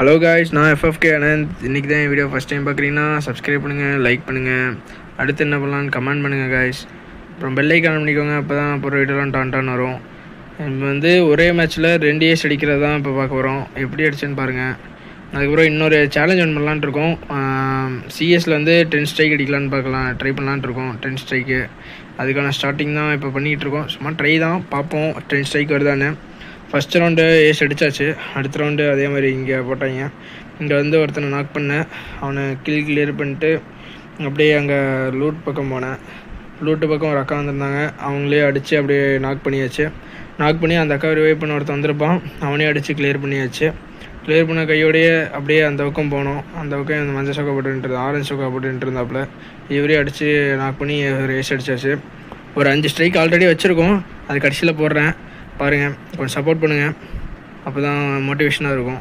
Hello guys, நான் FFK Anand. இன்றைக்கி தான் என் வீடியோ ஃபஸ்ட் டைம் பார்க்குறீங்கன்னா சப்ஸ்கிரைப் பண்ணுங்கள், லைக் பண்ணுங்கள், அடுத்து என்ன பண்ணலான்னு கமெண்ட் பண்ணுங்கள் காய்ஸ். அப்புறம் பெல் ஐக்கான் பண்ணிக்கோங்க, அப்போ தான் அப்புறம் வீடியோலாம் டான் வரும். நம்ம ஒரே மேட்ச்சில் 2 ஏஸ் அடிக்கிறது தான் இப்போ பார்க்க போகிறோம். எப்படி அடிச்சேன்னு பாருங்கள். அதுக்கப்புறம் இன்னொரு சேலஞ்ச் ஒன்று பண்ணலான்ட்டு இருக்கோம். சிஎஸில் 10 ஸ்ட்ரைக் அடிக்கலான்னு பார்க்கலாம், ட்ரை பண்ணலான்ட்டு இருக்கோம். 10 ஸ்ட்ரைக்கு அதுக்கான ஸ்டார்டிங் தான் இப்போ பண்ணிகிட்டு இருக்கோம். சும்மா ட்ரை தான், பார்ப்போம் 10 ஸ்ட்ரைக் வருதான்னு. ஃபஸ்ட் ரவுண்டு ஏஸ் அடித்தாச்சு. அடுத்த ரவுண்டு அதே மாதிரி இங்கே போட்டாங்க. இங்கே ஒருத்தனை நாக் பண்ணேன். அவனை கிளியர் பண்ணிட்டு அப்படியே அங்கே லூட் பக்கம் போனேன். லூட்டு பக்கம் ஒரு அக்கா வந்திருந்தாங்க. அவங்களே அடித்து அப்படியே நாக் பண்ணியாச்சு. நாக் பண்ணி அந்த அக்கா ரிவைவ் பண்ண ஒருத்தன் வந்திருப்பான், அவனே அடித்து கிளியர் பண்ணியாச்சு. கிளியர் பண்ண கையோடையே அப்படியே அந்த பக்கம் போனோம். அந்த பக்கம் அந்த மஞ்சள் சொக்கா போட்டுன்ட்டு ஆரஞ்சு சொக்கா போட்டுன்ட்டு இருந்தாப்புல. இவரே அடித்து நாக் பண்ணி ரேஸ் அடித்தாச்சு. ஒரு 5 ஸ்ட்ரைக் ஆல்ரெடி வச்சுருக்கோம். அது கடைசியில் போடுறேன் பாருங்கள். கொஞ்சம் சப்போர்ட் பண்ணுங்கள், அப்போ தான் மோட்டிவேஷனாக இருக்கும்.